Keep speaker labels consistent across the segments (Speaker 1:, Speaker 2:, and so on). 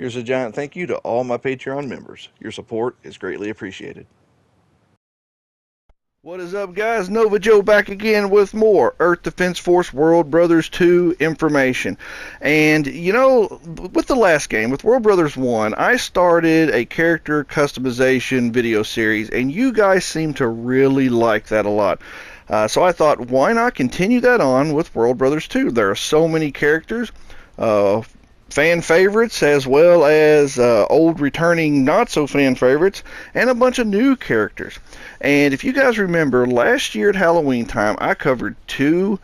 Speaker 1: Here's a giant thank you to all my Patreon members. Your support is greatly appreciated. What is up, guys? Nova Joe back again with more Earth Defense Force World Brothers 2 information. And, you know, with the last game, with World Brothers 1, I started a character customization video series, and you guys seem to really like that a lot. So I thought, why not continue that on with World Brothers 2? There are so many characters, fan favorites, as well as old returning not so fan favorites, and a bunch of new characters. And if you guys remember, last year at Halloween time, I covered two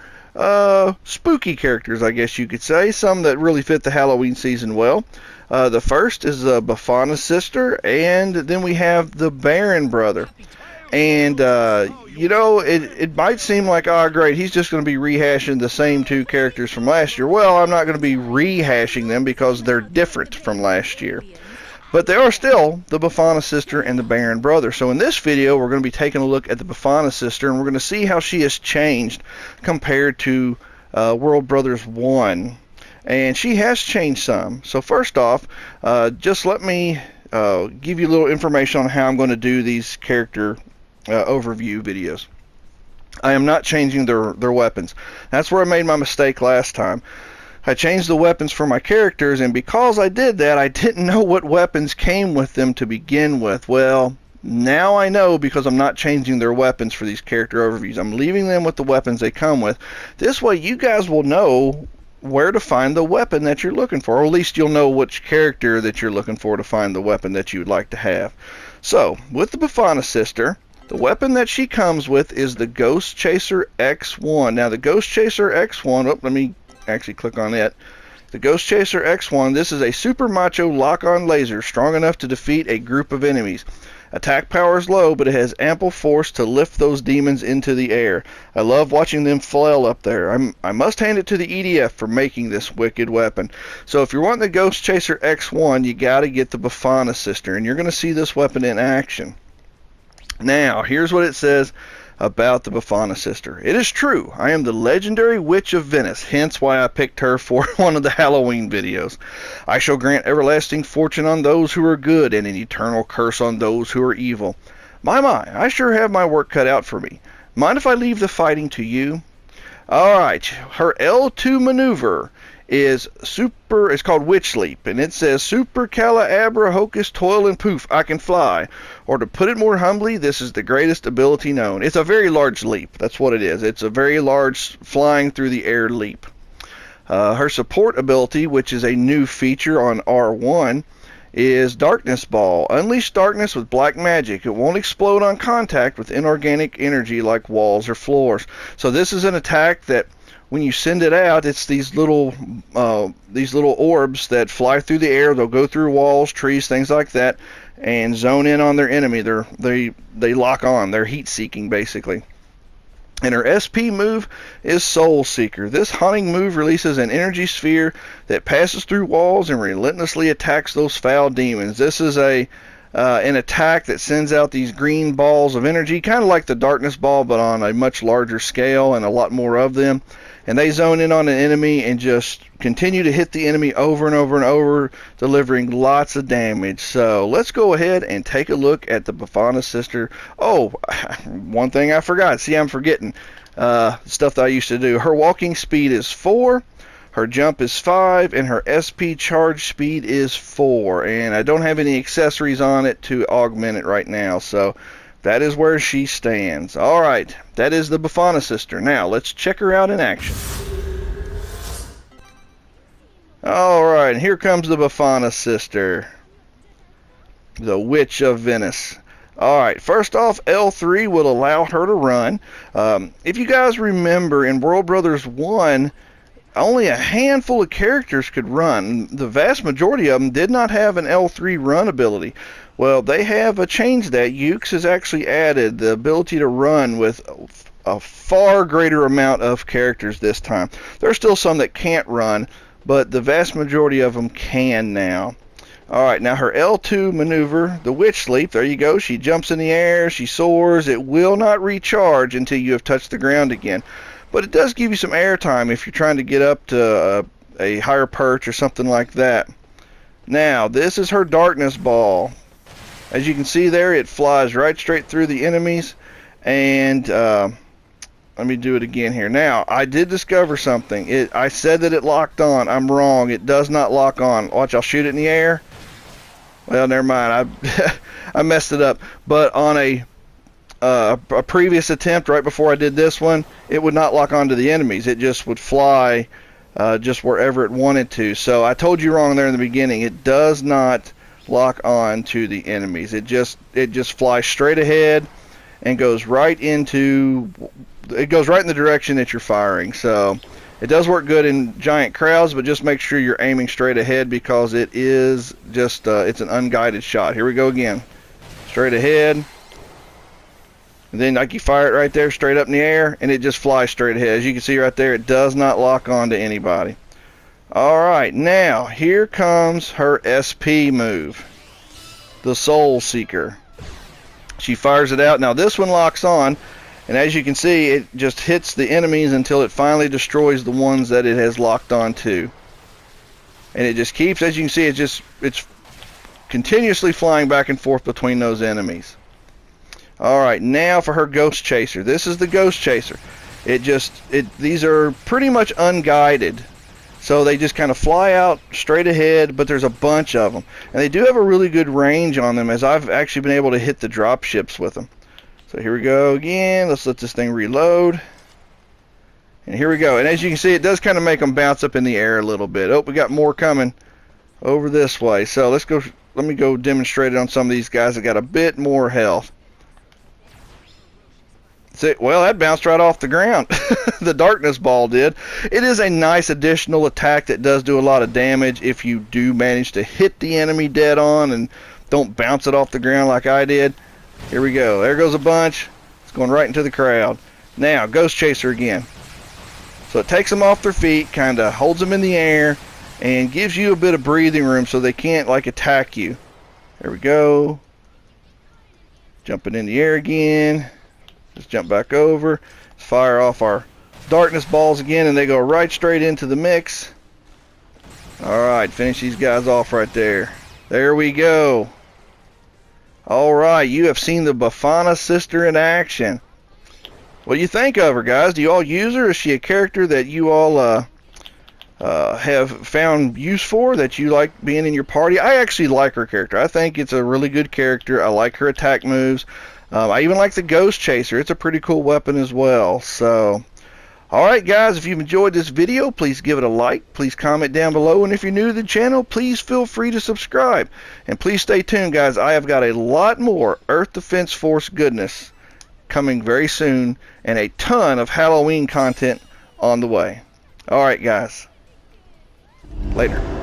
Speaker 1: spooky characters, I guess you could say, some that really fit the Halloween season well. The first is Befana Sister, and then we have the Baron brother. And, you know, it might seem like, oh, great, he's just going to be rehashing the same two characters from last year. Well, I'm not going to be rehashing them because they're different from last year. But they are still the Befana Sister and the Baron brother. So in this video, we're going to be taking a look at the Befana Sister, and we're going to see how she has changed compared to World Brothers 1. And she has changed some. So first off, just let me give you a little information on how I'm going to do these character overview videos. I am not changing their weapons. That's where I made my mistake last time. I changed the weapons for my characters, and because I did that, I didn't know what weapons came with them to begin with. Well, now I know because I'm not changing their weapons for these character overviews. I'm leaving them with the weapons they come with. This way you guys will know where to find the weapon that you're looking for, or at least you'll know which character that you're looking for to find the weapon that you would like to have. So, with the Befana Sister, the weapon that she comes with is the Ghost Chaser X1. Now, the Ghost Chaser X1, let me actually click on it. The Ghost Chaser X1, this is a super macho lock-on laser strong enough to defeat a group of enemies. Attack power is low, but it has ample force to lift those demons into the air. I love watching them flail up there. I must hand it to the EDF for making this wicked weapon. So if you're wanting the Ghost Chaser X1, you got to get the Befana Sister, and you're going to see this weapon in action. Now, here's what it says about the Befana Sister. It is true, I am the legendary Witch of Venice, hence why I picked her for one of the Halloween videos. I shall grant everlasting fortune on those who are good and an eternal curse on those who are evil. My, I sure have my work cut out for me. Mind if I leave the fighting to you? Alright, her L2 maneuver is it's called Witch Leap, and it says super calabra hocus toil and poof, I can fly. Or to put it more humbly, this is the greatest ability known. It's a very large leap. That's what it is. It's a very large flying through the air leap. Her support ability, which is a new feature on R1, is Darkness Ball. Unleash darkness with black magic. It won't explode on contact with inorganic energy like walls or floors. So this is an attack that when you send it out, it's these little orbs that fly through the air. They'll go through walls, trees, things like that, and zone in on their enemy. They lock on. They're heat-seeking, basically. And her SP move is Soul Seeker. This hunting move releases an energy sphere that passes through walls and relentlessly attacks those foul demons. This is an attack that sends out these green balls of energy, kind of like the Darkness Ball, but on a much larger scale and a lot more of them. And they zone in on an enemy and just continue to hit the enemy over and over and over, delivering lots of damage. So let's go ahead and take a look at the Befana Sister. Oh, one thing I forgot. See, I'm forgetting stuff that I used to do. Her walking speed is 4. Her jump is 5, and her SP charge speed is 4. And I don't have any accessories on it to augment it right now, so that is where she stands. Alright, that is the Befana Sister. Now, let's check her out in action. Alright, here comes the Befana Sister, the Witch of Venice. Alright, first off, L3 will allow her to run. If you guys remember, in World Brothers 1, only a handful of characters could run. The vast majority of them did not have an L3 run ability. Well, they have changed that. Ukes has actually added the ability to run with a far greater amount of characters this time. There are still some that can't run, but the vast majority of them can now. Alright, now her L2 maneuver, the Witch Leap, there you go. She jumps in the air, she soars. It will not recharge until you have touched the ground again. But it does give you some air time if you're trying to get up to a higher perch or something like that. Now, this is her darkness ball. As you can see there, it flies right straight through the enemies. And let me do it again here. Now, I did discover something. I said that it locked on. I'm wrong. It does not lock on. Watch, I'll shoot it in the air. Well, never mind. I messed it up. But on a previous attempt, right before I did this one, it would not lock onto the enemies. It just would fly just wherever it wanted to. So I told you wrong there in the beginning. It does not lock on to the enemies. It just flies straight ahead and goes right in the direction that you're firing. So it does work good in giant crowds, but just make sure you're aiming straight ahead, because it is just it's an unguided shot. Here we go again. Straight ahead. And then like you fire it right there straight up in the air, and it just flies straight ahead. As you can see right there, it does not lock on to anybody. Alright, now here comes her SP move, the Soul Seeker. She fires it out. Now this one locks on, and as you can see, it just hits the enemies until it finally destroys the ones that it has locked on to. And it just keeps, as you can see, it's continuously flying back and forth between those enemies. Alright, now for her Ghost Chaser. This is the Ghost Chaser. These are pretty much unguided. So they just kind of fly out straight ahead, but there's a bunch of them. And they do have a really good range on them, as I've actually been able to hit the drop ships with them. So here we go again. Let's let this thing reload. And here we go. And as you can see, it does kind of make them bounce up in the air a little bit. Oh, we got more coming over this way. So let me go demonstrate it on some of these guys that got a bit more health. Well, that bounced right off the ground. The darkness ball did. It is a nice additional attack that does do a lot of damage if you do manage to hit the enemy dead on and don't bounce it off the ground like I did. Here we go. There goes a bunch. It's going right into the crowd. Now, Ghost Chaser again. So it takes them off their feet, kind of holds them in the air, and gives you a bit of breathing room so they can't like attack you. There we go. Jumping in the air again. Just jump back over, fire off our darkness balls again, and they go right straight into the mix. Alright, finish these guys off right there. There we go. Alright, you have seen the Befana Sister in action. What do you think of her, guys? Do you all use her? Is she a character that you all have found use for, that you like being in your party? I actually like her character. I think it's a really good character. I like her attack moves. I even like the Ghost Chaser. It's a pretty cool weapon as well. So, alright guys, if you've enjoyed this video, please give it a like. Please comment down below. And if you're new to the channel, please feel free to subscribe. And please stay tuned, guys. I have got a lot more Earth Defense Force goodness coming very soon, and a ton of Halloween content on the way. Alright guys. Later.